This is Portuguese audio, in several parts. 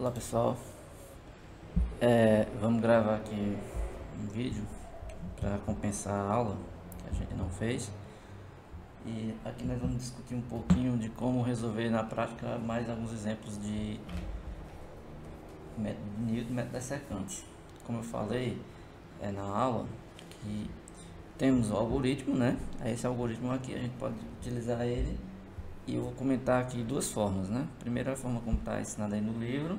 Olá pessoal, vamos gravar aqui um vídeo para compensar a aula que a gente não fez, e aqui nós vamos discutir um pouquinho de como resolver na prática mais alguns exemplos de método de Newton e método das secantes. Como eu falei na aula, que temos o algoritmo, né? Esse algoritmo aqui a gente pode utilizar ele, e eu vou comentar aqui duas formas, né? Primeira forma como está ensinado aí no livro,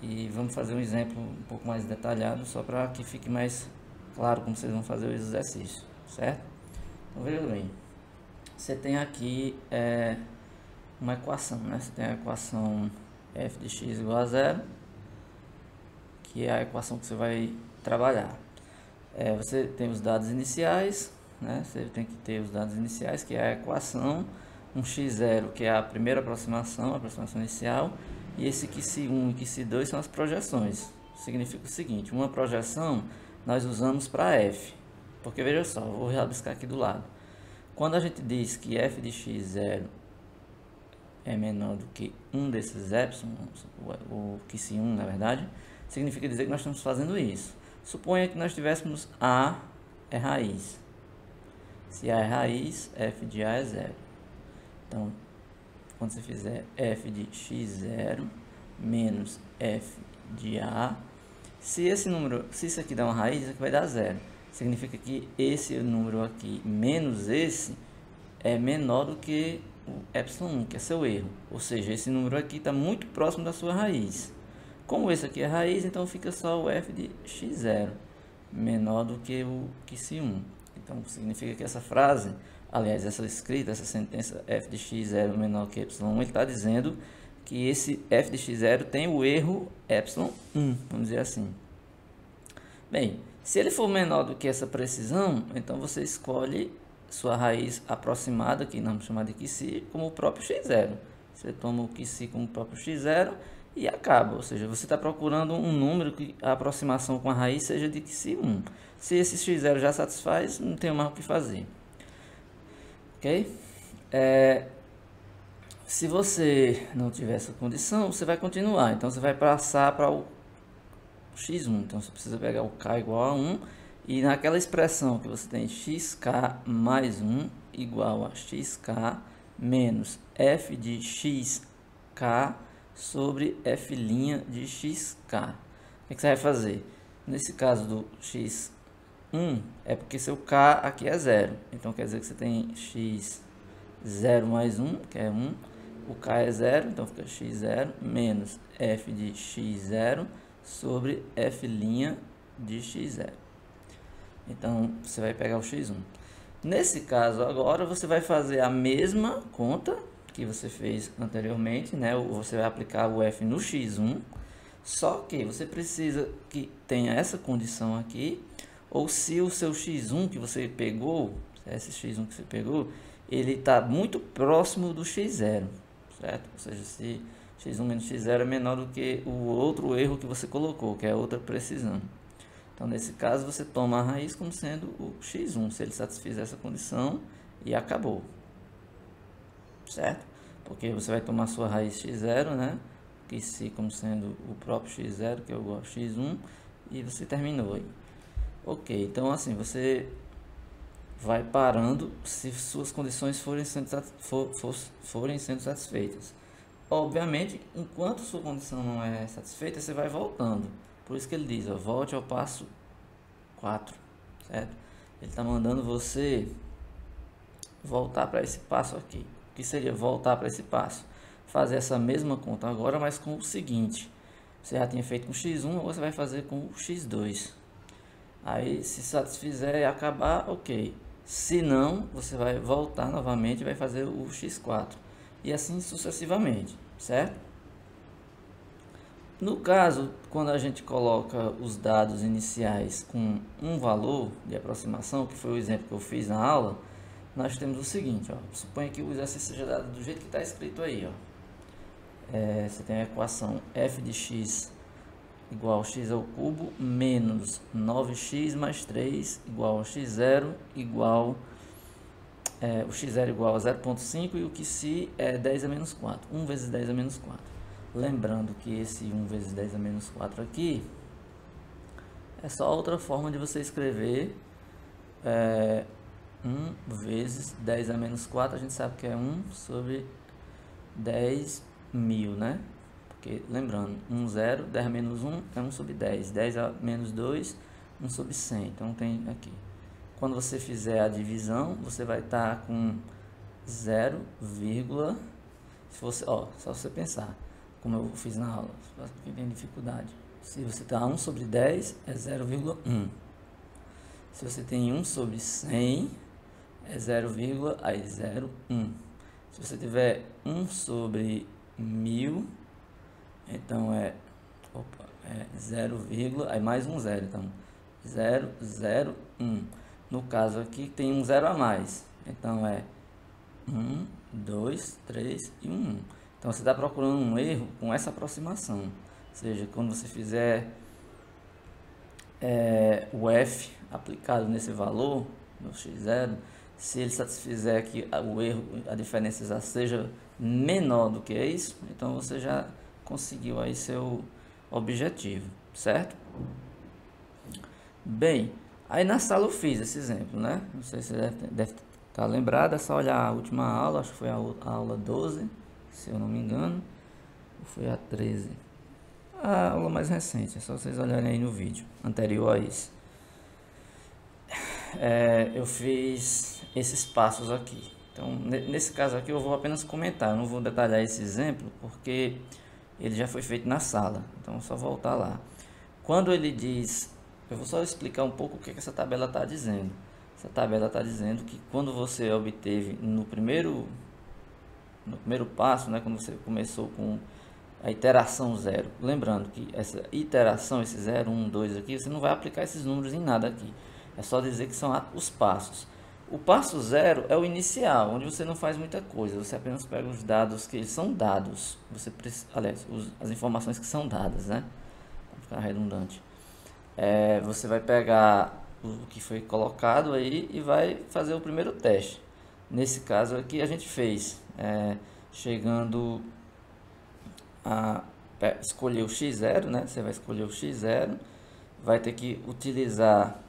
e vamos fazer um exemplo um pouco mais detalhado, só para que fique mais claro como vocês vão fazer o exercício, certo? Então veja bem, você tem aqui uma equação, né? Você tem a equação f de x igual a zero, que é a equação que você vai trabalhar. Você tem os dados iniciais, né? Você tem que ter os dados iniciais, que é a equação, um x0, que é a primeira aproximação, a aproximação inicial, e esse QC1 e QC2 são as projeções. Significa o seguinte: uma projeção nós usamos para f, porque veja só, eu vou rabiscar aqui do lado. Quando a gente diz que f de x0 é menor do que um desses epsilon, o QC1 na verdade, significa dizer que nós estamos fazendo isso. Suponha que nós tivéssemos A é raiz. Se A é raiz, f de A é zero. Então, quando você fizer f de x0 menos f de A, se isso aqui dá uma raiz, isso aqui vai dar zero. Significa que esse número aqui menos esse é menor do que o epsilon1, que é seu erro. Ou seja, esse número aqui está muito próximo da sua raiz. Como esse aqui é raiz, então fica só o f de x0 menor do que o QC1. Então significa que essa frase, aliás, essa escrita, essa sentença f de x0 menor que epsilon1, ele está dizendo que esse f de x0 tem o erro epsilon1, vamos dizer assim. Bem, se ele for menor do que essa precisão, então você escolhe sua raiz aproximada, que nós vamos chamar de QC, como o próprio x0. Você toma o QC como o próprio x0 e acaba. Ou seja, você está procurando um número que a aproximação com a raiz seja de QC1. Se esse x0 já satisfaz, não tem mais o que fazer. Ok? Se você não tiver essa condição, você vai continuar. Então, você vai passar para o x1. Então, você precisa pegar o k igual a 1. E naquela expressão que você tem xk mais 1 igual a xk menos f de xk sobre f' de xk. O que você vai fazer? Nesse caso do x1, é porque seu k aqui é 0. Então, quer dizer que você tem x0 mais 1, que é 1. O k é 0, então fica x0 menos f de x0 sobre f' de x0. Então, você vai pegar o x1. Nesse caso agora, você vai fazer a mesma conta que você fez anteriormente, né? Você vai aplicar o f no x1, só que você precisa que tenha essa condição aqui, ou se o seu x1 que você pegou, esse x1 que você pegou, ele está muito próximo do x0, certo? Ou seja, se x1 menos x0 é menor do que o outro erro que você colocou, que é outra precisão. Então, nesse caso, você toma a raiz como sendo o x1, se ele satisfizer essa condição, e acabou. Certo? Porque você vai tomar sua raiz x0, né? Que se como sendo o próprio x0, que é igual a x1, e você terminou aí. Ok, então assim, você vai parando se suas condições forem sendo satisfeitas. Obviamente, enquanto sua condição não é satisfeita, você vai voltando. Por isso que ele diz, ó, volte ao passo 4, certo? Ele está mandando você voltar para esse passo aqui. O que seria voltar para esse passo? Fazer essa mesma conta agora, mas com o seguinte: você já tinha feito com o x1, você vai fazer com o x2. Aí, se satisfizer e acabar, ok. Se não, você vai voltar novamente e vai fazer o x4. E assim sucessivamente, certo? No caso, quando a gente coloca os dados iniciais com um valor de aproximação, que foi o exemplo que eu fiz na aula, nós temos o seguinte, ó, suponha que o exercício seja dado do jeito que está escrito aí, ó. Você tem a equação f de x igual a x ao cubo menos 9x mais 3 igual a x0 igual o x0 igual a 0,5 e o QC é 10 a menos 4, 1 vezes 10 a menos 4. Lembrando que esse 1 vezes 10 a menos 4 aqui é só outra forma de você escrever 1 vezes 10 a menos 4, a gente sabe que é 1 sobre 10.000, né? Porque, lembrando, 1, 0, 10 menos 1 é 1 sobre 10. 10 a menos 2, 1 sobre 100. Então, tem aqui. Quando você fizer a divisão, você vai estar com 0, se você, ó, só você pensar, como eu fiz na aula, quem tem dificuldade. Se você está 1 sobre 10, é 0,1. Se você tem 1 sobre 100, é 0,01. Se você tiver 1 sobre 1000, então é 0, aí mais um 0, então 0,01. No caso aqui tem um 0 a mais, então é 1, 2, 3 e 1. Então você está procurando um erro com essa aproximação. Ou seja, quando você fizer o f aplicado nesse valor, no x0, se ele satisfizer que o erro, a diferença já seja menor do que isso, então você já conseguiu aí seu objetivo, certo? Bem, aí na sala eu fiz esse exemplo, né? Não sei se você deve estar lembrado, é só olhar a última aula, acho que foi a aula 12, se eu não me engano, ou foi a 13. A aula mais recente, é só vocês olharem aí no vídeo anterior a isso. Eu fiz esses passos aqui. Então, nesse caso aqui eu vou apenas comentar, eu não vou detalhar esse exemplo, porque ele já foi feito na sala. Então, é só voltar lá. Quando ele diz, eu vou só explicar um pouco o que essa tabela está dizendo. Essa tabela está dizendo que quando você obteve no primeiro passo, né, quando você começou com a iteração 0, lembrando que essa iteração, esse 0, 1, 2 aqui, você não vai aplicar esses números em nada aqui. É só dizer que são os passos. O passo 0 é o inicial, onde você não faz muita coisa, você apenas pega os dados que eles são dados. Aliás, as informações que são dadas, né? Para ficar redundante. Você vai pegar o que foi colocado aí e vai fazer o primeiro teste. Nesse caso aqui a gente fez, chegando a escolher o x0, né? Você vai escolher o x0, vai ter que utilizar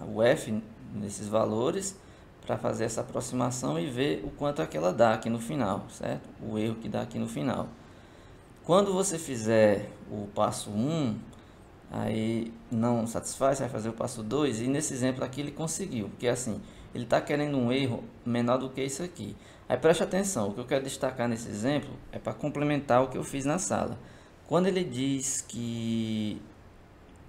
o f nesses valores para fazer essa aproximação e ver o quanto é que ela dá aqui no final, certo? O erro que dá aqui no final. Quando você fizer o passo 1, aí não satisfaz, você vai fazer o passo 2, e nesse exemplo aqui ele conseguiu, porque assim, ele está querendo um erro menor do que isso aqui. Aí preste atenção, o que eu quero destacar nesse exemplo é para complementar o que eu fiz na sala. Quando ele diz que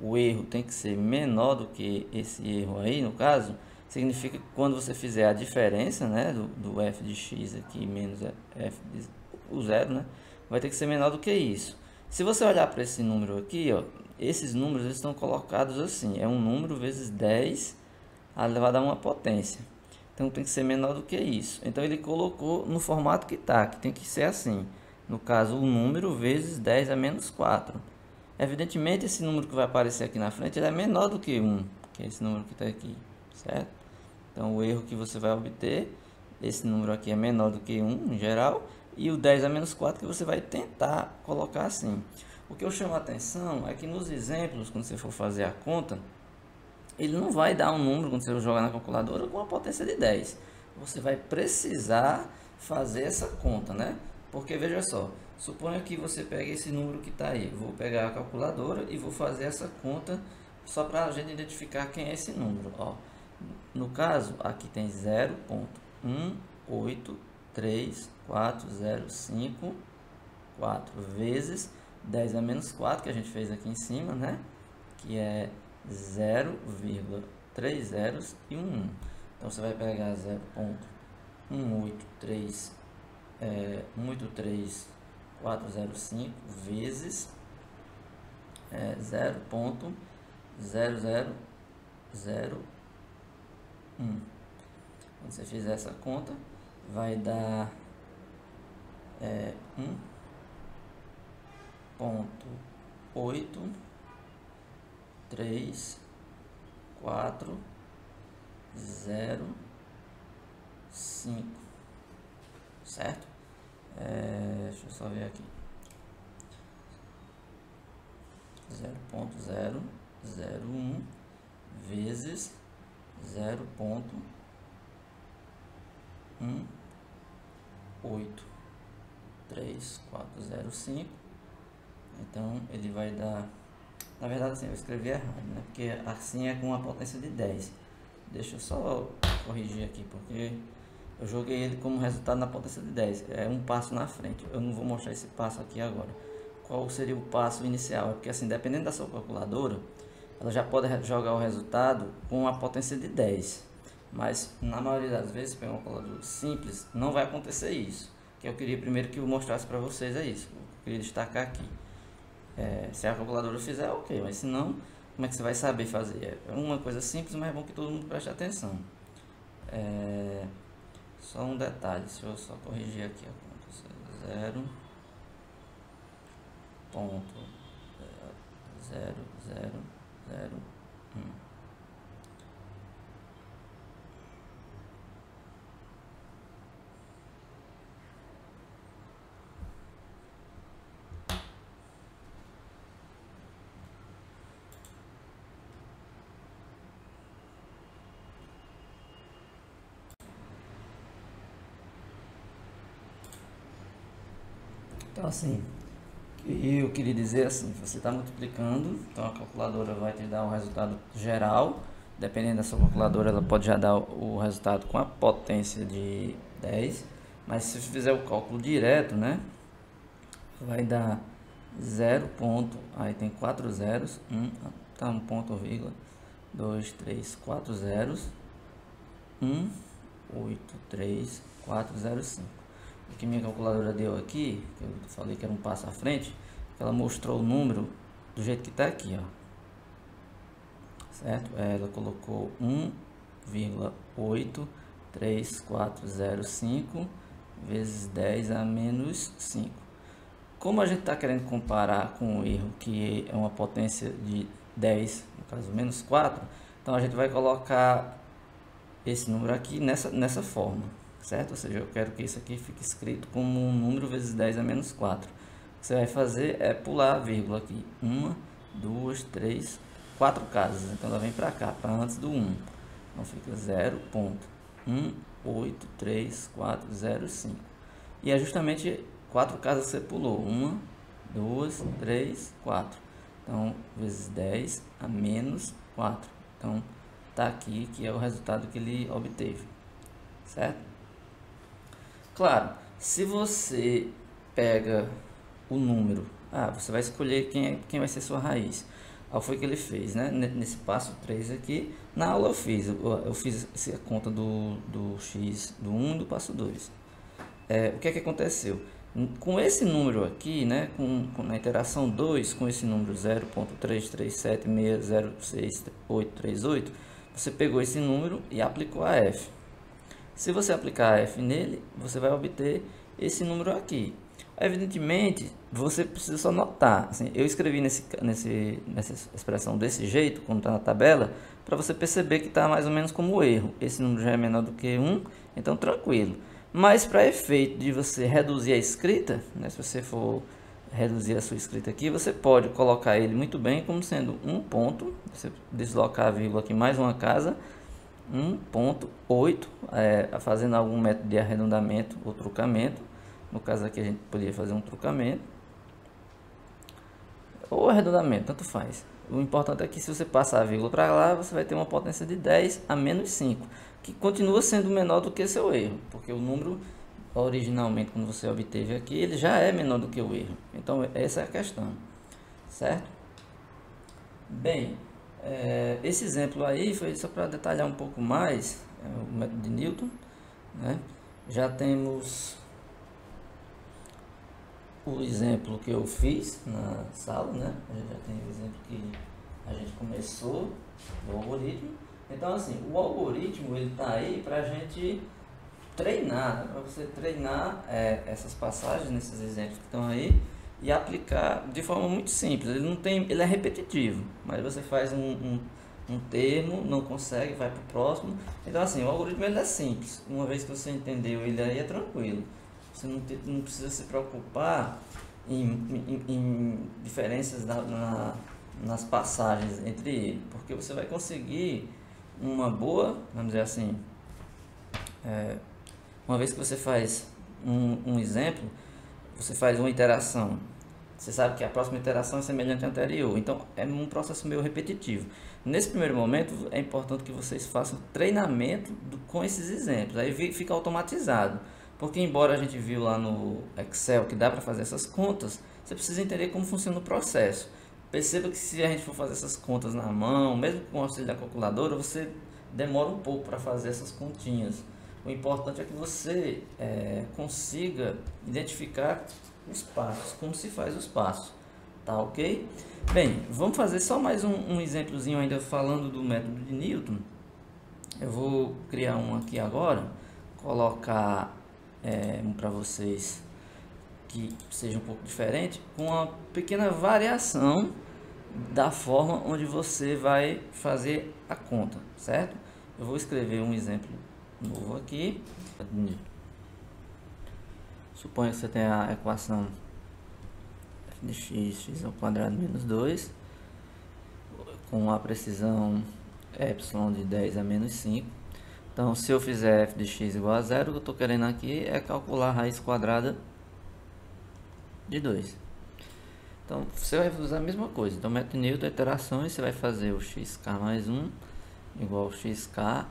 o erro tem que ser menor do que esse erro aí, no caso, significa que quando você fizer a diferença, né, do f de x aqui menos f de o zero, né, vai ter que ser menor do que isso. Se você olhar para esse número aqui, ó, esses números eles estão colocados assim, é um número vezes 10 elevado a uma potência. Então tem que ser menor do que isso. Então ele colocou no formato que está, que tem que ser assim. No caso, o número vezes 10 a menos 4. Evidentemente, esse número que vai aparecer aqui na frente ele é menor do que 1, que é esse número que está aqui, certo? Então, o erro que você vai obter, esse número aqui é menor do que 1 em geral, e o 10 a menos 4 que você vai tentar colocar assim. O que eu chamo a atenção é que nos exemplos, quando você for fazer a conta, ele não vai dar um número, quando você jogar na calculadora, com a potência de 10. Você vai precisar fazer essa conta, né? Porque, veja só, suponha que você pegue esse número que está aí. Vou pegar a calculadora e vou fazer essa conta só para a gente identificar quem é esse número. Ó, no caso, aqui tem 0,1834405 vezes 10 a menos 4, que a gente fez aqui em cima, né? Que é 0,3 zeros e 1. Então, você vai pegar 183.405 vezes 0,0001. Quando você fizer essa conta, vai dar 1,83405, certo? Deixa eu só ver aqui. 0.001 vezes 0.183.405. Então ele vai dar, na verdade assim, eu escrevi errado, né? Porque assim é com a potência de 10. Deixa eu só corrigir aqui, porque eu joguei ele como resultado na potência de 10. É um passo na frente. Eu não vou mostrar esse passo aqui agora. Qual seria o passo inicial? É porque assim, dependendo da sua calculadora, ela já pode jogar o resultado com a potência de 10. Mas na maioria das vezes, para um calculador simples, não vai acontecer isso. Que eu queria primeiro que eu mostrasse para vocês é isso. Eu queria destacar aqui. Se a calculadora fizer, ok. Mas se não, como é que você vai saber fazer? É uma coisa simples, mas é bom que todo mundo preste atenção. Só um detalhe, deixa eu só corrigir aqui a conta. 0.0001. Então assim, eu queria dizer assim, você está multiplicando, então a calculadora vai te dar o resultado geral. Dependendo da sua calculadora, ela pode já dar o resultado com a potência de 10. Mas se você fizer o cálculo direto, né, vai dar 0 ponto, aí tem 4 zeros, tá um ponto, vírgula, 2, 3, 4 zeros, 1, 8, 3, 4, 0, 5. O que minha calculadora deu aqui, que eu falei que era um passo à frente, ela mostrou o número do jeito que está aqui, ó. Certo? Ela colocou 1,83405 vezes 10 a menos 5. Como a gente está querendo comparar com o erro, que é uma potência de 10, no caso menos 4, então a gente vai colocar esse número aqui nessa forma, certo? Ou seja, eu quero que isso aqui fique escrito como um número vezes 10 a menos 4. O que você vai fazer é pular a vírgula aqui. 1, 2, 3, 4 casas. Então ela vem para cá, para antes do 1. Então fica 0.183.405. E é justamente 4 casas que você pulou. 1, 2, 3, 4. Então, vezes 10 a menos 4. Então, tá aqui que é o resultado que ele obteve. Certo? Claro, se você pega o número, você vai escolher quem vai ser sua raiz. Aí foi o que ele fez, né? Nesse passo 3 aqui, na aula eu fiz a conta do x do 1 e do passo 2. O que é que aconteceu? Com esse número aqui, né, na iteração 2, com esse número 0.337606838, você pegou esse número e aplicou a f. Se você aplicar a f nele, você vai obter esse número aqui. Evidentemente, você precisa só notar. Assim, eu escrevi nessa expressão desse jeito, como está na tabela, para você perceber que está mais ou menos como o erro. Esse número já é menor do que 1, então tranquilo. Mas para efeito de você reduzir a escrita, né, se você for reduzir a sua escrita aqui, você pode colocar ele muito bem como sendo um ponto. Você deslocar a vírgula aqui mais uma casa. 1.8, fazendo algum método de arredondamento ou trucamento. No caso aqui a gente poderia fazer um trucamento ou arredondamento, tanto faz. O importante é que se você passar a vírgula para lá, você vai ter uma potência de 10 a menos 5, que continua sendo menor do que seu erro, porque o número originalmente, quando você obteve aqui, ele já é menor do que o erro. Então essa é a questão, certo? Bem, esse exemplo aí foi só para detalhar um pouco mais o método de Newton, né? Já temos o exemplo que eu fiz na sala, né? A gente já tem o exemplo que a gente começou do algoritmo. Então assim, o algoritmo ele tá aí para a gente treinar, para você treinar essas passagens nesses exemplos que estão aí e aplicar de forma muito simples. Ele é repetitivo, mas você faz um termo, não consegue, vai para o próximo. Então assim, o algoritmo ele é simples. Uma vez que você entendeu ele aí, é tranquilo. Você não precisa se preocupar em diferenças nas passagens entre ele, porque você vai conseguir uma boa, vamos dizer assim, uma vez que você faz um exemplo, você faz uma iteração, você sabe que a próxima iteração é semelhante à anterior, então é um processo meio repetitivo. Nesse primeiro momento é importante que vocês façam treinamento com esses exemplos, aí fica automatizado, porque embora a gente viu lá no Excel que dá para fazer essas contas, você precisa entender como funciona o processo. Perceba que se a gente for fazer essas contas na mão, mesmo com o auxílio da calculadora, você demora um pouco para fazer essas continhas. O importante é que você consiga identificar os passos, como se faz os passos, tá ok? Bem, vamos fazer só mais um exemplozinho ainda falando do método de Newton. Eu vou criar um aqui agora, colocar um para vocês que seja um pouco diferente, com uma pequena variação da forma onde você vai fazer a conta, certo? Eu vou escrever um exemplo novo aqui. Suponha que você tem a equação f de x ao quadrado menos 2 com a precisão epsilon de 10 a menos 5. Então, se eu fizer f de x igual a 0, o que eu estou querendo aqui é calcular a raiz quadrada de 2. Então, você vai usar a mesma coisa. Então, método Newton, iterações, você vai fazer o xk mais 1 igual a xk a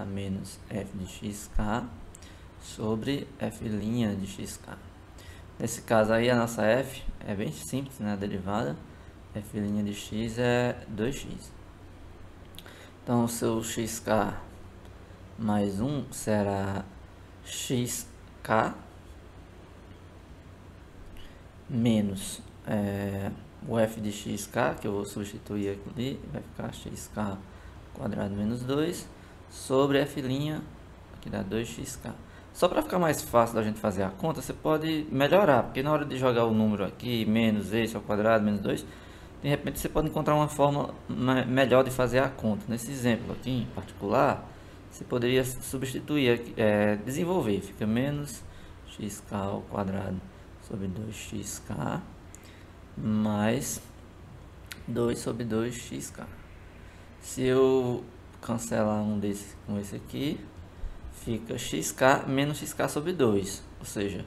menos f de xk sobre f' de xk. Nesse caso aí, a nossa f é bem simples, né? A derivada f' de x é 2x. Então, o seu xk mais 1 será xk menos o f de xk, que eu vou substituir aqui ali, vai ficar xk quadrado menos 2 sobre f' aqui dá 2xk. Só para ficar mais fácil da gente fazer a conta, você pode melhorar, porque na hora de jogar o número aqui, menos esse ao quadrado, menos 2, de repente você pode encontrar uma forma melhor de fazer a conta. Nesse exemplo aqui em particular, você poderia substituir, desenvolver, fica menos xk ao quadrado sobre 2xk mais 2 sobre 2xk. Se eu cancelar um desses com esse aqui, fica xk menos xk sobre 2, ou seja,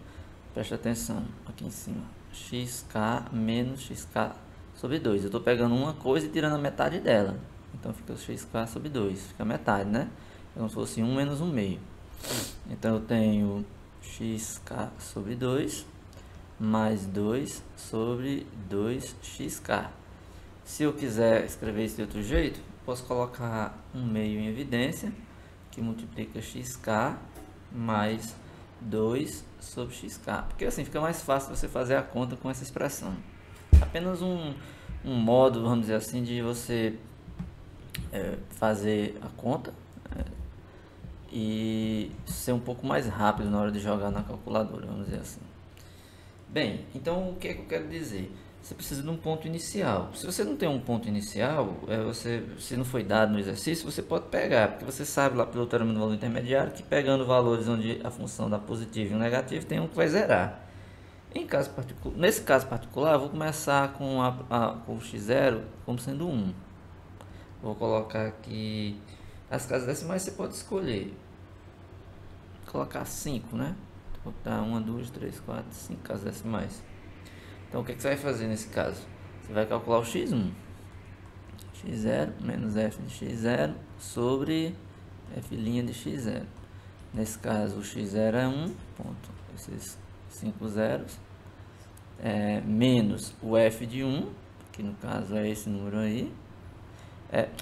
preste atenção aqui em cima, xk menos xk sobre 2, eu estou pegando uma coisa e tirando a metade dela, então fica xk sobre 2, fica a metade, né? É como se fosse 1 menos 1 meio, então eu tenho xk sobre 2 mais 2 sobre 2xk. Se eu quiser escrever isso de outro jeito, posso colocar um meio em evidência, que multiplica xk mais 2 sobre xk, porque assim fica mais fácil você fazer a conta com essa expressão. Apenas um modo, vamos dizer assim, de você fazer a conta e ser um pouco mais rápido na hora de jogar na calculadora, vamos dizer assim. Bem, então o que é que eu quero dizer? Você precisa de um ponto inicial. Se você não tem um ponto inicial, se não foi dado no exercício, você pode pegar, porque você sabe lá pelo teorema do valor intermediário que pegando valores onde a função dá positivo e um negativo, tem um que vai zerar. Nesse caso particular, eu vou começar com o x0 como sendo 1. Vou colocar aqui as casas decimais, você pode escolher. Vou colocar 5, né? Vou botar 1, 2, 3, 4, 5 casas decimais. Então, o que você vai fazer nesse caso? Você vai calcular o x1. x0 menos f de x0 sobre f' de x0. Nesse caso, o x0 é 1, ponto, esses 5 zeros, menos o f de 1, que no caso é esse número aí.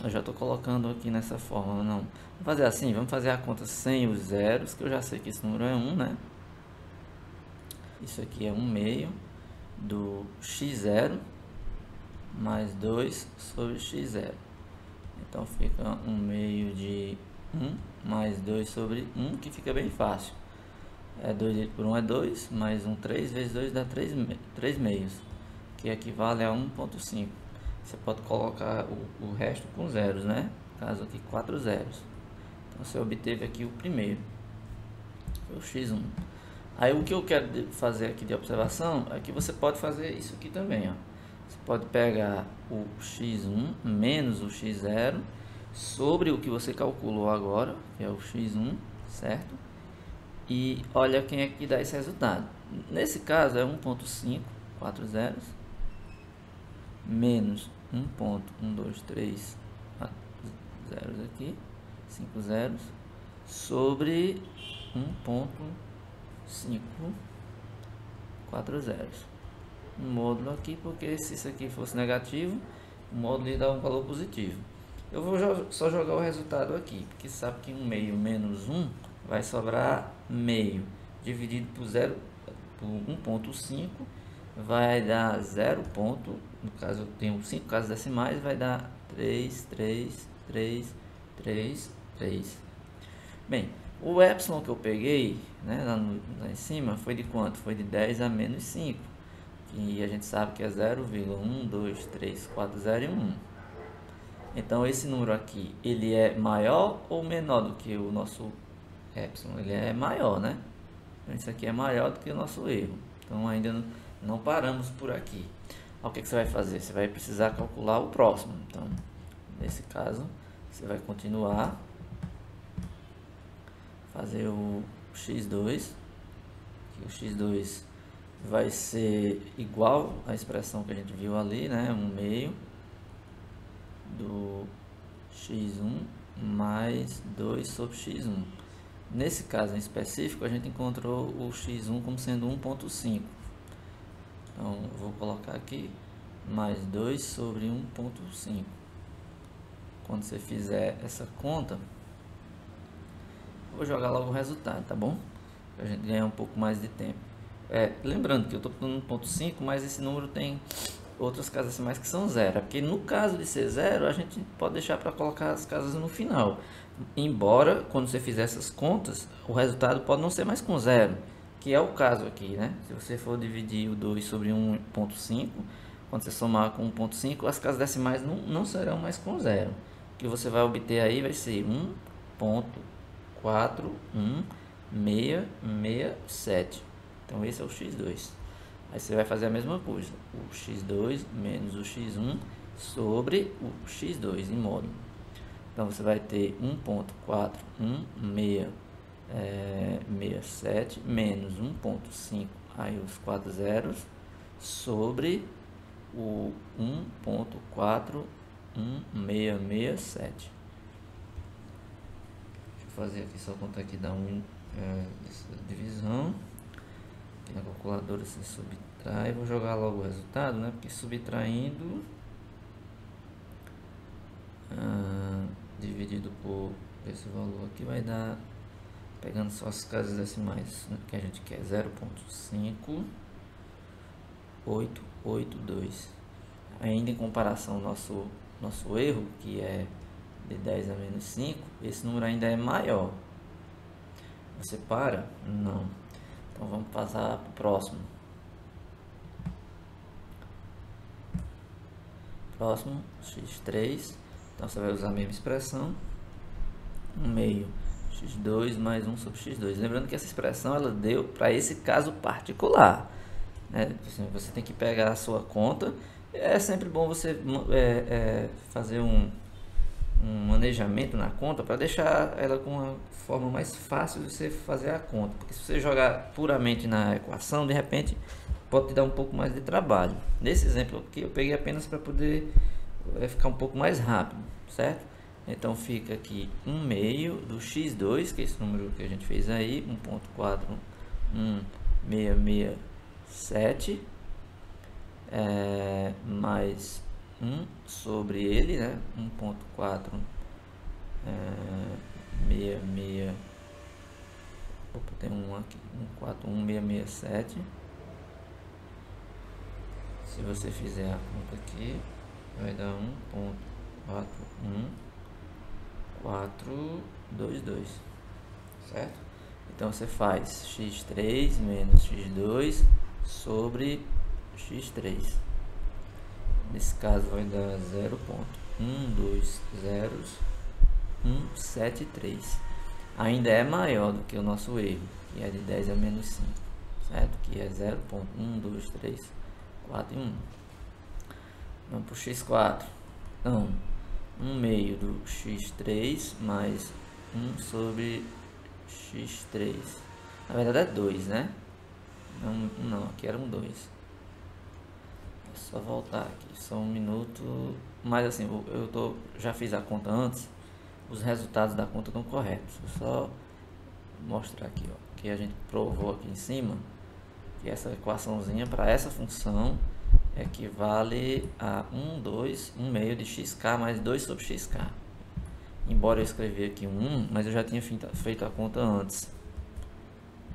Eu já estou colocando aqui nessa forma, não. Vamos fazer assim, vamos fazer a conta sem os zeros, que eu já sei que esse número é 1, né? Isso aqui é 1 meio do x0 mais 2 sobre x0. Então fica 1 meio de 1 mais 2 sobre 1, que fica bem fácil. 2 dividido por 1 é 2, mais 1, 3 vezes 2 dá 3 meios, que equivale a 1,5. Você pode colocar o resto com zeros, né? No caso aqui 4 zeros. Então você obteve aqui o primeiro, foi o x1. Aí o que eu quero fazer aqui de observação é que você pode fazer isso aqui também, ó. Você pode pegar o x1 menos o x0 sobre o que você calculou agora, que é o x1, certo? E olha quem é que dá esse resultado. Nesse caso é 1.5, 4 zeros, menos 1.123 zeros aqui, 5 zeros, sobre 1.5, 4 zeros. Um módulo aqui, porque se isso aqui fosse negativo, o módulo ia dar um valor positivo. Eu vou só jogar o resultado aqui, porque sabe que 1 meio menos 1 vai sobrar meio, dividido por 0, por 1.5, vai dar 0. No caso eu tenho 5 casas decimais, vai dar 3, 3, 3, 3, 3. Bem, o epsilon que eu peguei, né, lá em cima, foi de quanto? Foi de 10 a menos 5. E a gente sabe que é 0,1, 2, 3, 4, 0 e 1. Então esse número aqui, ele é maior ou menor do que o nosso epsilon? Ele é maior, né? Então isso aqui é maior do que o nosso erro. Então ainda não paramos por aqui. O que você vai fazer? Você vai precisar calcular o próximo. Então, nesse caso, você vai continuar fazer o x2, que o x2 vai ser igual à expressão que a gente viu ali, né? 1 meio do x1 mais 2 sobre x1. Nesse caso em específico, a gente encontrou o x1 como sendo 1.5. Então, eu vou colocar aqui mais 2 sobre 1.5. Quando você fizer essa conta, vou jogar logo o resultado, tá bom? Para a gente ganhar um pouco mais de tempo. Lembrando que eu estou pondo 1.5, mas esse número tem outras casas decimais que são zero. É porque no caso de ser zero, a gente pode deixar para colocar as casas no final. Embora, quando você fizer essas contas, o resultado pode não ser mais com zero, que é o caso aqui, né? Se você for dividir o 2 sobre 1.5, quando você somar com 1.5, as casas decimais não serão mais com zero. O que você vai obter aí vai ser 1.41667. Então esse é o x2. Aí você vai fazer a mesma coisa, o x2 menos o x1 sobre o x2 em módulo. Então você vai ter 1.41667 menos 1.5, aí os 4 zeros, sobre o 1.41667. Deixa eu fazer aqui, só contar aqui, dá essa divisão. Aqui na calculadora se subtrai, vou jogar logo o resultado, né? Porque subtraindo dividido por esse valor aqui vai dar, pegando só as casas decimais, né, que a gente quer, 0.5882. Ainda em comparação ao nosso erro, que é de 10 a menos 5, esse número ainda é maior. Você para? Não. Então vamos passar para o próximo. Próximo, x3. Então você vai usar a mesma expressão. 1 meio x2 mais 1 sobre x2. Lembrando que essa expressão ela deu para esse caso particular, né? Você tem que pegar a sua conta. É sempre bom você fazer um manejamento na conta para deixar ela com uma forma mais fácil de você fazer a conta, porque se você jogar puramente na equação, de repente pode te dar um pouco mais de trabalho. Nesse exemplo aqui eu peguei apenas para poder ficar um pouco mais rápido, certo? Então fica aqui 1 meio do x2, que é esse número que a gente fez aí, 1.41667, mais 1 sobre ele, né? 1.466. Opa, tem um aqui, 1.41667. Se você fizer a conta aqui, vai dar 1.41422, certo? Então você faz x3 menos x2 sobre x3. Nesse caso vai dar 0.120.173. Ainda é maior do que o nosso erro, que é de 10 a menos 5, certo? Que é 0.123, 4 e 1. Vamos para o x4. Então, 1 meio do x3 mais 1 sobre x3. Na verdade é 2, né? Não, aqui era um 2. É só voltar aqui, só um minuto. Mas assim, já fiz a conta antes. Os resultados da conta estão corretos. Vou só mostrar aqui, ó, que a gente provou aqui em cima que essa equaçãozinha para essa função equivale a 1 meio de xk mais 2 sobre xk. Embora eu escrevi aqui 1, mas eu já tinha feito a conta antes.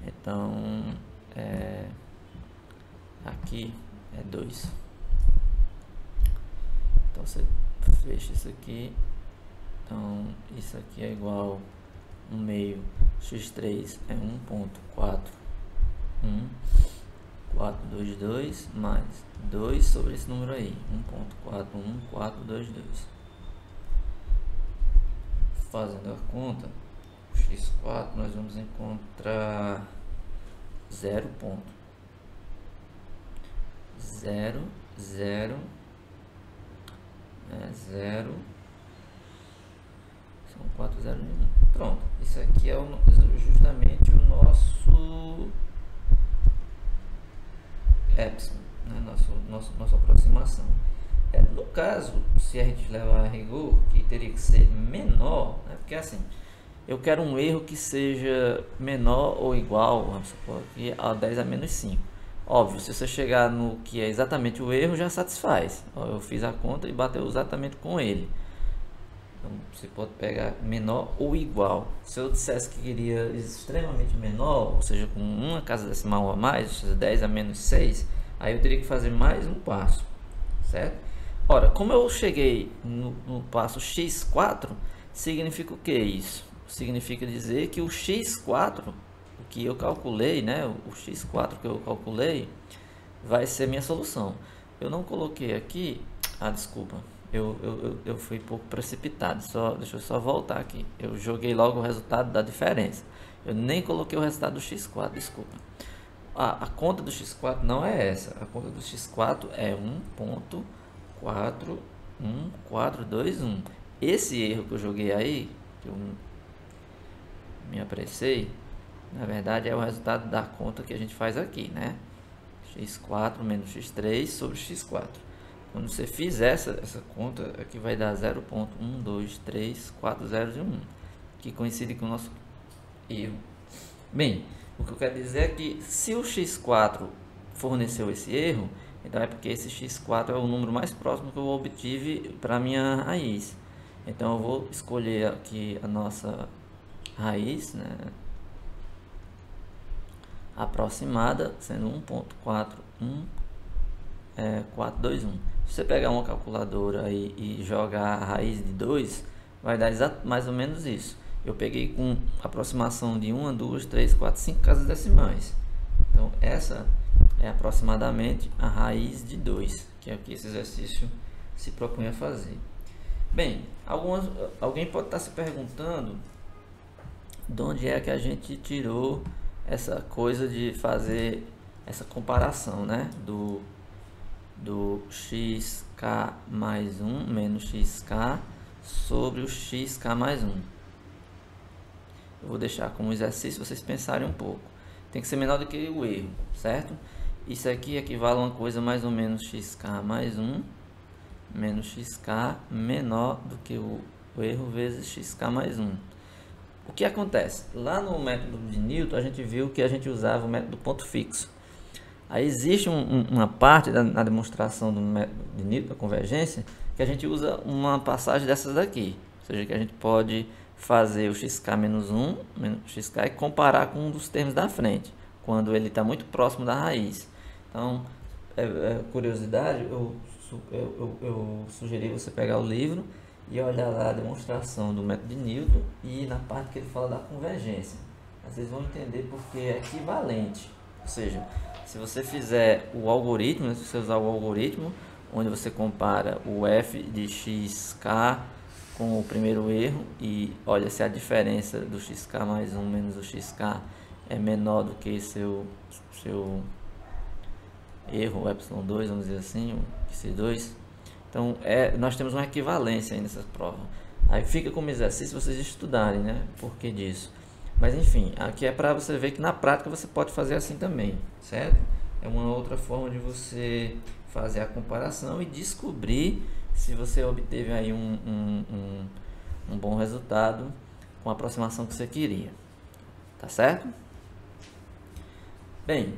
Então, aqui é 2. Então, você fecha isso aqui. Então, isso aqui é igual 1 meio x3 é 1.422 mais 2 sobre esse número aí, 1.41422. Fazendo a conta, o x4 nós vamos encontrar 0.00 são 4 zeros em 1. Pronto, isso aqui é justamente o nosso epsilon, né? Nossa aproximação. No caso, se a gente levar a rigor, que teria que ser menor, né? Porque assim, eu quero um erro que seja menor ou igual, vamos supor, aqui, a 10 a menos 5. Óbvio, se você chegar no que é exatamente o erro, já satisfaz. Eu fiz a conta e bateu exatamente com ele. Então, você pode pegar menor ou igual. Se eu dissesse que queria extremamente menor, ou seja, com uma casa decimal a mais, ou seja, 10 a menos 6, aí eu teria que fazer mais um passo, certo? Ora, como eu cheguei no passo x4, significa o que isso? Significa dizer que o x4, o que eu calculei, né? O x4 que eu calculei, vai ser minha solução. Eu não coloquei aqui, desculpa, eu fui um pouco precipitado, deixa eu só voltar aqui. Eu joguei logo o resultado da diferença. Eu nem coloquei o resultado do x4, desculpa. A conta do x4 não é essa. A conta do x4 é 1.41421. Esse erro que eu joguei aí, que eu me apressei, na verdade é o resultado da conta que a gente faz aqui, né? x4 menos x3 sobre x4. Quando você fizer essa conta, aqui vai dar 0.1234001, que coincide com o nosso erro. Bem, o que eu quero dizer é que se o x4 forneceu esse erro, então é porque esse x4 é o número mais próximo que eu obtive para a minha raiz. Então eu vou escolher aqui a nossa raiz, né, aproximada, sendo 1.41421. Se você pegar uma calculadora aí e jogar a raiz de 2, vai dar mais ou menos isso. Eu peguei com aproximação de 1, 2, 3, 4, 5 casas decimais. Então essa é aproximadamente a raiz de 2, que é o que esse exercício se propõe a fazer. Bem, alguém pode estar se perguntando de onde é que a gente tirou essa coisa de fazer essa comparação, né, do xk mais 1 menos xk sobre o xk mais 1. Eu vou deixar como exercício vocês pensarem um pouco. Tem que ser menor do que o erro, certo? Isso aqui equivale a uma coisa mais ou menos xk mais 1 menos xk menor do que o erro vezes xk mais 1. O que acontece? Lá no método de Newton, a gente viu que a gente usava o método ponto fixo. Aí existe uma parte na demonstração do método de Newton, da convergência, que a gente usa uma passagem dessas daqui. Ou seja, que a gente pode fazer o xk menos 1 menos xk e comparar com um dos termos da frente, quando ele está muito próximo da raiz. Então, curiosidade, eu sugeri você pegar o livro e olhar lá a demonstração do método de Newton e na parte que ele fala da convergência. Vocês vão entender porque é equivalente. Ou seja, se você fizer o algoritmo, se você usar o algoritmo, onde você compara o f de xk com o primeiro erro e olha se a diferença do xk mais 1 menos o xk é menor do que seu erro, o epsilon 2, vamos dizer assim, esse 2. Então, nós temos uma equivalência aí nessa prova. Aí fica como exercício vocês estudarem, né? Por que disso? Mas enfim, aqui é para você ver que na prática você pode fazer assim também, certo? É uma outra forma de você fazer a comparação e descobrir se você obteve aí um bom resultado com a aproximação que você queria. Tá certo? Bem,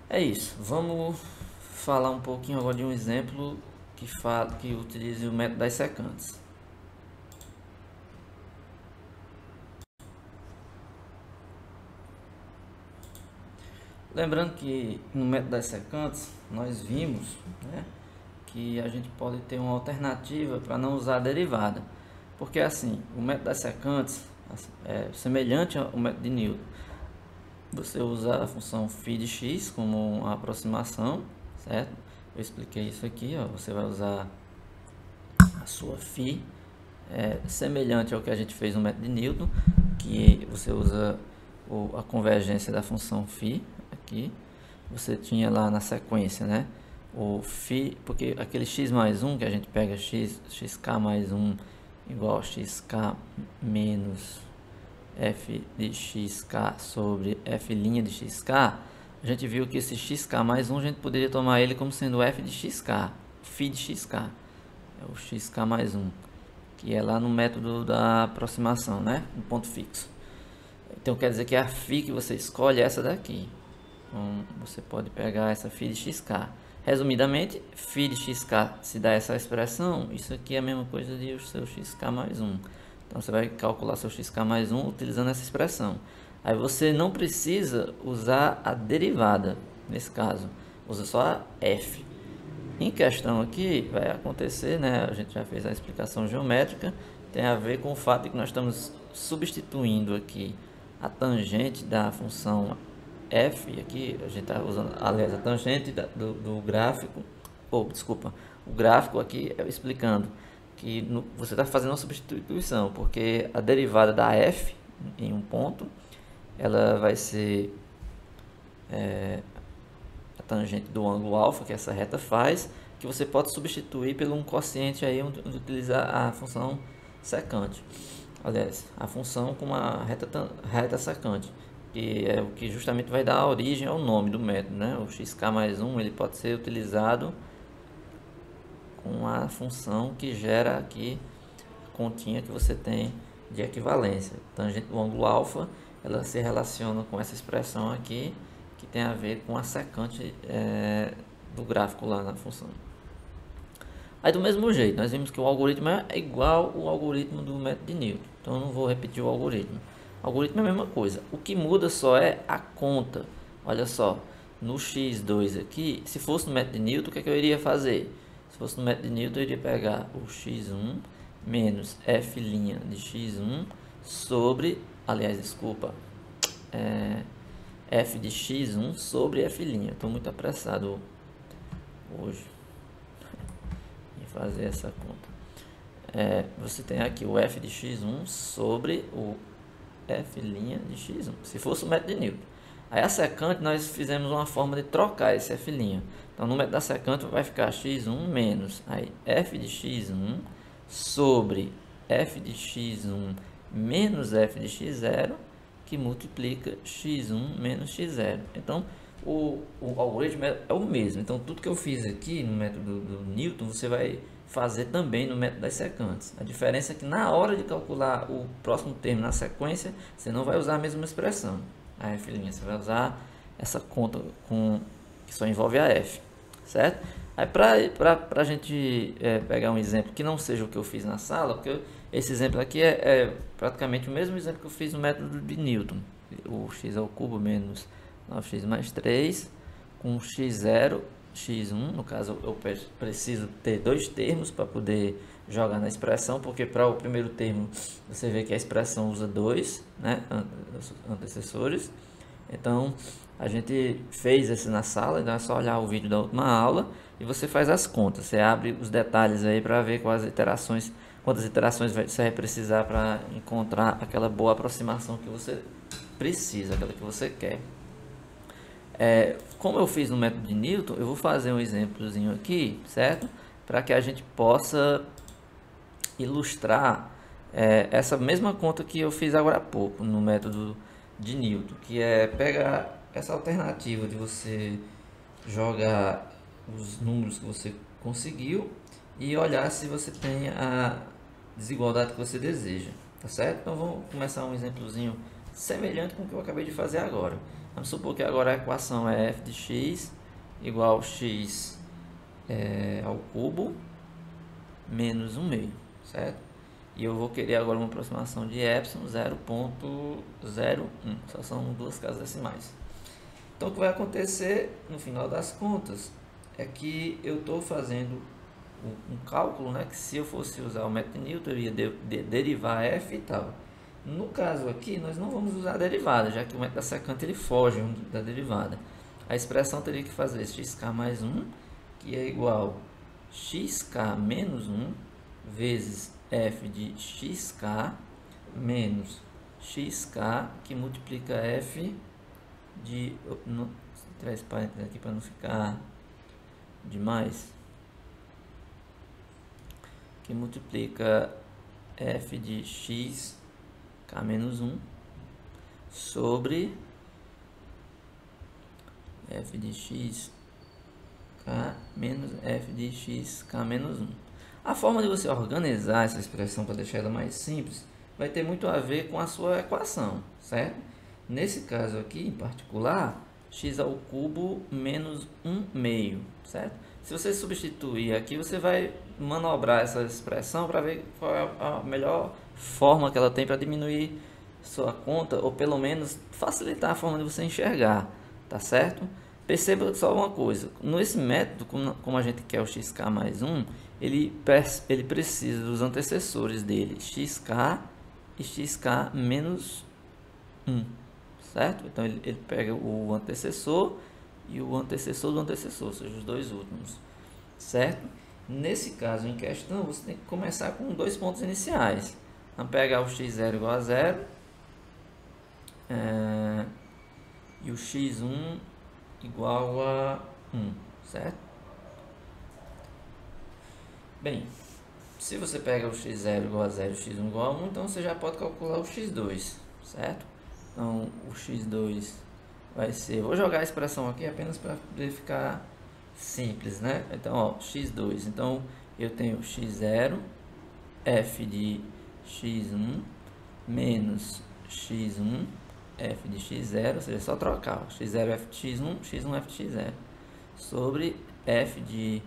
é isso. Vamos falar um pouquinho agora de um exemplo que utilize o método das secantes. Lembrando que no método das secantes nós vimos, né, que a gente pode ter uma alternativa para não usar a derivada, porque assim, o método das secantes é semelhante ao método de Newton. Você usa a função φ de x como uma aproximação, certo? Eu expliquei isso aqui, ó. Você vai usar a sua φ, semelhante ao que a gente fez no método de Newton, que você usa a convergência da função φ aqui. Você tinha lá na sequência, né? O φ, porque aquele x mais 1 que a gente pega xk mais 1 igual a xk menos f de xk sobre f' de xk, a gente viu que esse xk mais 1 a gente poderia tomar ele como sendo f de xk, φ de xk, é o xk mais 1, que é lá no método da aproximação, né? Um ponto fixo. Então quer dizer que a φ que você escolhe é essa daqui. Então você pode pegar essa φ de xk. Resumidamente, φ de xk se dá essa expressão, isso aqui é a mesma coisa de o seu xk mais 1. Então você vai calcular seu xk mais 1 utilizando essa expressão. Aí você não precisa usar a derivada, nesse caso, usa só a f. Em questão aqui, vai acontecer, né? A gente já fez a explicação geométrica, tem a ver com o fato de que nós estamos substituindo aqui a tangente da função f, aqui a gente está usando, aliás, a tangente do gráfico, desculpa, o gráfico aqui explicando que você está fazendo uma substituição, porque a derivada da f em um ponto, ela vai ser a tangente do ângulo alfa que essa reta faz, que você pode substituir por um quociente aí onde utilizar a função secante. Aliás, a função com uma reta secante, que é o que justamente vai dar a origem ao nome do método, né? O xk mais 1 ele pode ser utilizado com a função que gera aqui a continha que você tem de equivalência. Tangente do ângulo alfa, ela se relaciona com essa expressão aqui, que tem a ver com a secante do gráfico lá na função. Aí do mesmo jeito, nós vimos que o algoritmo é igual ao algoritmo do método de Newton. Então eu não vou repetir o algoritmo. O algoritmo é a mesma coisa. O que muda só é a conta. Olha só, no x2 aqui, se fosse no método de Newton, o que é que eu iria fazer? Se fosse no método de Newton, eu iria pegar o x1 menos f' de x1 sobre, aliás, desculpa, f de x1 sobre f'. Estou muito apressado hoje em fazer essa conta. Você tem aqui o f de x1 sobre o f' de x1, se fosse o método de Newton. Aí a secante nós fizemos uma forma de trocar esse f'. Então no método da secante vai ficar x1 menos aí f de x1 sobre f de x1 menos f de x0, que multiplica x1 menos x0. Então o algoritmo é o mesmo. Então tudo que eu fiz aqui no método do Newton você vai fazer também no método das secantes. A diferença é que na hora de calcular o próximo termo na sequência, você não vai usar a mesma expressão, a f', você vai usar essa conta que só envolve a f, certo? Aí para a gente pegar um exemplo que não seja o que eu fiz na sala, porque esse exemplo aqui é praticamente o mesmo exemplo que eu fiz no método de Newton. O x ao cubo menos 9x mais 3 com x0, x1, no caso eu preciso ter dois termos para poder jogar na expressão, porque para o primeiro termo você vê que a expressão usa dois, né, antecessores. Então a gente fez isso na sala, então é só olhar o vídeo da última aula e você faz as contas, você abre os detalhes aí para ver quantas iterações você vai precisar para encontrar aquela boa aproximação que você precisa, aquela que você quer. como eu fiz no método de Newton, eu vou fazer um exemplozinho aqui, certo? Para que a gente possa ilustrar essa mesma conta que eu fiz agora há pouco no método de Newton, que é pegar essa alternativa de você jogar os números que você conseguiu e olhar se você tem a desigualdade que você deseja, tá certo? Então vamos começar um exemplozinho semelhante com o que eu acabei de fazer agora. Vamos supor que agora a equação é f de x igual a x ao cubo menos 1 meio, certo? E eu vou querer agora uma aproximação de epsilon 0,01, só são duas casas decimais. Então o que vai acontecer no final das contas é que eu estou fazendo um cálculo, né, que se eu fosse usar o método de Newton eu ia derivar f e tal. No caso aqui nós não vamos usar a derivada, já que o método da secante ele foge da derivada. A expressão teria que fazer xk mais 1, que é igual a xk menos 1 vezes f de xk menos xk, que multiplica f de... Não, traz parênteses aqui para não ficar demais. Que multiplica f de x k menos 1 sobre f de x k menos f de x k menos 1. A forma de você organizar essa expressão para deixar ela mais simples vai ter muito a ver com a sua equação, certo? Nesse caso aqui em particular, x ao cubo menos 1 meio, certo? Se você substituir aqui, você vai manobrar essa expressão para ver qual é a melhor forma que ela tem para diminuir sua conta, ou pelo menos facilitar a forma de você enxergar, tá certo? Perceba só uma coisa, nesse método, como a gente quer o xk mais 1, ele precisa dos antecessores dele, xk e xk menos 1, certo? Então ele pega o antecessor e o antecessor do antecessor, ou seja, os dois últimos, certo? Nesse caso em questão, você tem que começar com dois pontos iniciais. Vamos pegar o x0 igual a 0 e o x1 igual a 1, certo? Bem, se você pega o x0 igual a 0 e o x1 igual a 1, então você já pode calcular o x2, certo? Então o x2 vai ser... Vou jogar a expressão aqui apenas para verificar simples, né? Então, ó, x2. Então, eu tenho x0, f de x1, menos x1, f de x0, ou seja, só trocar. Ó, x0 f de x1, x1 f de x0, sobre f de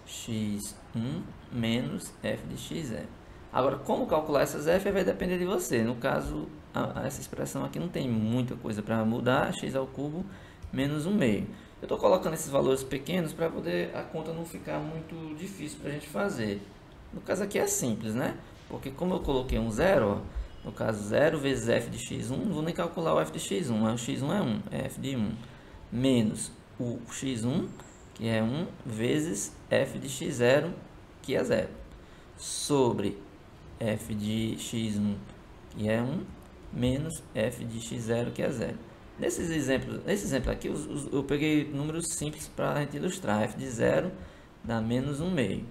x1 menos f de x0. Agora, como calcular essas f vai depender de você. No caso, essa expressão aqui não tem muita coisa para mudar, x ao cubo menos 1 meio. Eu estou colocando esses valores pequenos para poder a conta não ficar muito difícil para a gente fazer. No caso aqui é simples, né? Porque como eu coloquei um zero, ó, no caso 0 vezes f de x1, não vou nem calcular o f de x1, mas o x1 é 1, é f de 1, menos o x1, que é 1, vezes f de x0, que é 0, sobre f de x1, que é 1, menos f de x0, que é 0. Nesse exemplo aqui, eu peguei números simples para a gente ilustrar. F de 0 dá menos 1 meio.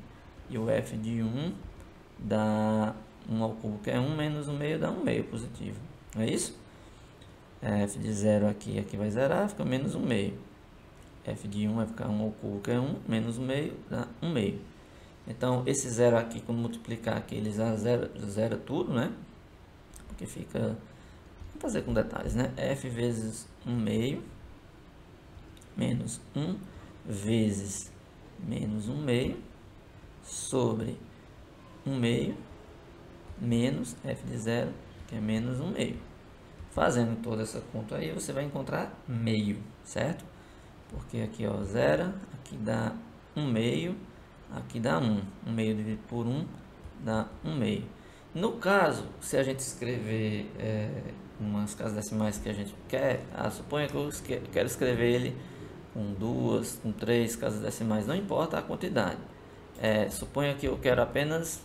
E o f de 1 dá 1 ao cubo, que é 1, menos 1 meio, dá 1 meio positivo. Não é isso? F de 0 aqui vai zerar, fica menos 1 meio. F de 1 vai ficar 1 ao cubo, que é 1, menos 1 meio, dá 1 meio. Então, esse 0 aqui, quando multiplicar aqui, ele zera tudo, né? Porque fica... Vamos fazer com detalhes, né? F vezes 1 meio, menos 1 vezes menos 1 meio, sobre 1 meio, menos F de 0, que é menos 1 meio. Fazendo toda essa conta aí, você vai encontrar meio, certo? Porque aqui, ó, zero, aqui dá 1 meio, aqui dá 1. 1 meio dividido por 1 dá 1 meio. No caso, se a gente escrever umas casas decimais que a gente quer, suponha que eu quero escrever ele com 2, com 3 casas decimais, não importa a quantidade. Suponha que eu quero apenas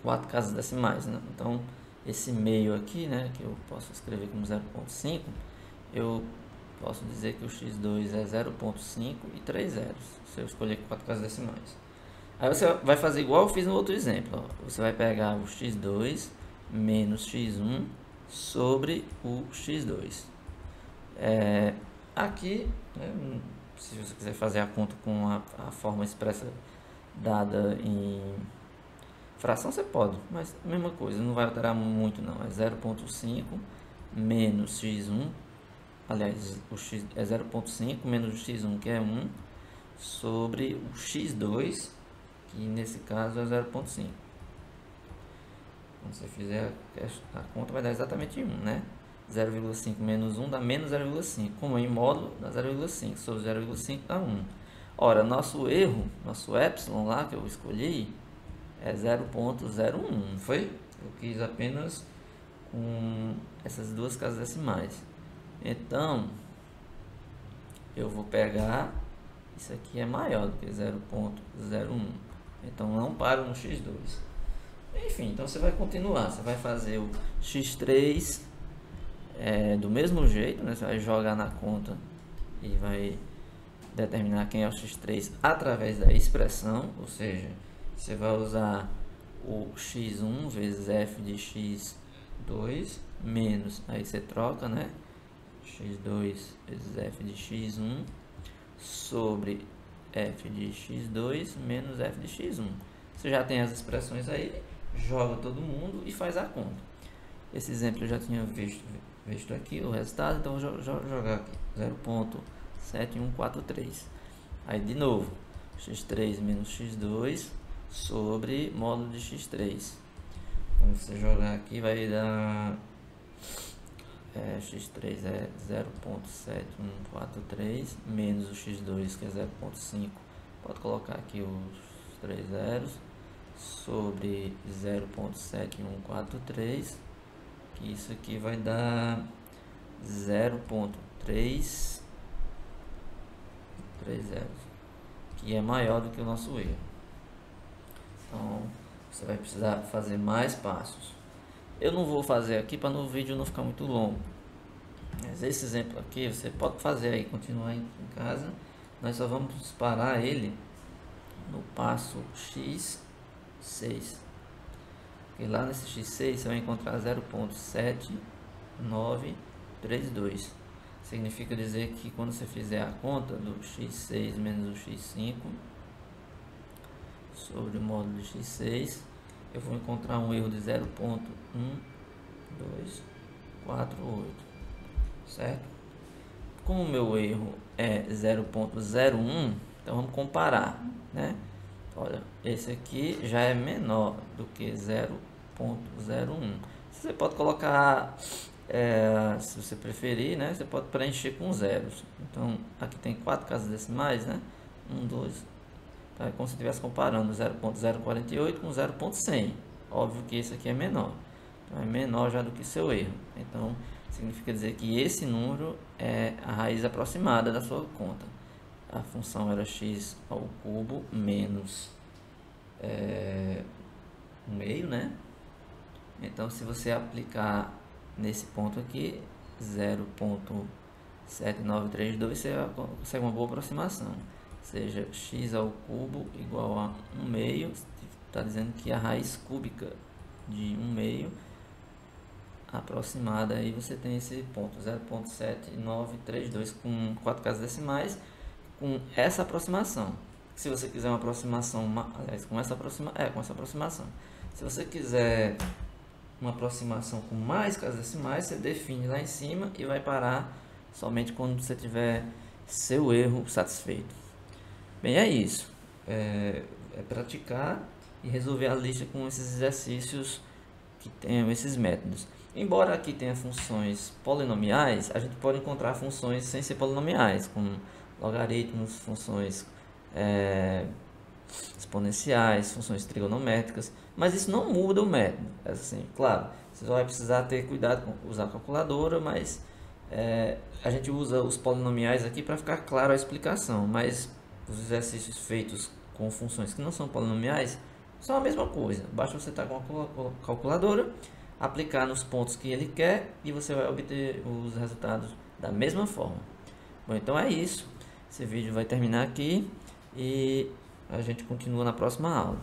4 casas decimais, né? Então, esse meio aqui, né, que eu posso escrever como 0,5, eu posso dizer que o x2 é 0,5 e 3 zeros, se eu escolher 4 casas decimais. Aí você vai fazer igual eu fiz no outro exemplo, ó. Você vai pegar o x2 menos x1 sobre o x2. Aqui, né, se você quiser fazer a conta com a forma expressa dada em fração, você pode, mas mesma coisa, não vai alterar muito não. É 0,5 menos x1, aliás, o x é 0,5 menos o x1, que é 1, sobre o x2, que nesse caso é 0,5. Quando você fizer a conta, vai dar exatamente 1, né? 0,5 menos 1 dá menos 0,5. Como é em módulo, dá 0,5. Sobre 0,5 dá 1. Ora, nosso erro, nosso epsilon lá que eu escolhi, é 0,01, não foi? Eu quis apenas com essas duas casas decimais. Então, eu vou pegar, isso aqui é maior do que 0,01. Então, não paro no x2. Enfim, então você vai continuar. Você vai fazer o x3 do mesmo jeito, né? Você vai jogar na conta e vai determinar quem é o x3 através da expressão, ou seja, você vai usar o x1 vezes f de x2 menos, aí você troca, né? x2 vezes f de x1 sobre f de x2 menos f de x1. Você já tem as expressões aí, joga todo mundo e faz a conta. Esse exemplo eu já tinha visto aqui o resultado, então eu vou jogar aqui 0,7143. Aí de novo, x3 menos x2 sobre módulo de x3. Quando você jogar aqui vai dar x3 é 0,7143 menos o x2, que é 0,5. Pode colocar aqui os 3 zeros sobre 0,7143, que isso aqui vai dar 0,330, que é maior do que o nosso erro. Então você vai precisar fazer mais passos. Eu não vou fazer aqui para no vídeo não ficar muito longo, mas esse exemplo aqui você pode fazer aí, continuar em casa. Nós só vamos parar ele no passo x6, e lá nesse x6 você vai encontrar 0,7932. Significa dizer que quando você fizer a conta do x6 menos o x5 sobre o módulo de x6, eu vou encontrar um erro de 0,1248, certo? Como o meu erro é 0,01, então vamos comparar, né? Olha, esse aqui já é menor do que 0,01. Você pode colocar, se você preferir, né? Você pode preencher com zeros. Então, aqui tem 4 casas decimais, né? 1, 2. Então, é como se estivesse comparando 0,048 com 0,100. Óbvio que esse aqui é menor. Então, é menor já do que seu erro. Então, significa dizer que esse número é a raiz aproximada da sua conta. A função era x ao cubo menos 1/2, né? Então, se você aplicar nesse ponto aqui, 0,7932, você consegue uma boa aproximação. Ou seja, x ao cubo igual a 1/2, está dizendo que a raiz cúbica de 1/2 aproximada, aí você tem esse ponto, 0,7932 com 4 casas decimais, com essa aproximação. Se você quiser uma aproximação, aliás, com essa aproximação. Se você quiser uma aproximação com mais casas decimais, você define lá em cima e vai parar somente quando você tiver seu erro satisfeito. Bem, é isso. É praticar e resolver a lista com esses exercícios que tenham esses métodos. Embora aqui tenha funções polinomiais, a gente pode encontrar funções sem ser polinomiais, como logaritmos, funções exponenciais, funções trigonométricas, mas isso não muda o método. Assim, claro, você vai precisar ter cuidado com usar a calculadora, mas a gente usa os polinomiais aqui para ficar claro a explicação, mas os exercícios feitos com funções que não são polinomiais são a mesma coisa. Basta você estar com a calculadora, aplicar nos pontos que ele quer e você vai obter os resultados da mesma forma. Bom, então é isso. Esse vídeo vai terminar aqui e a gente continua na próxima aula.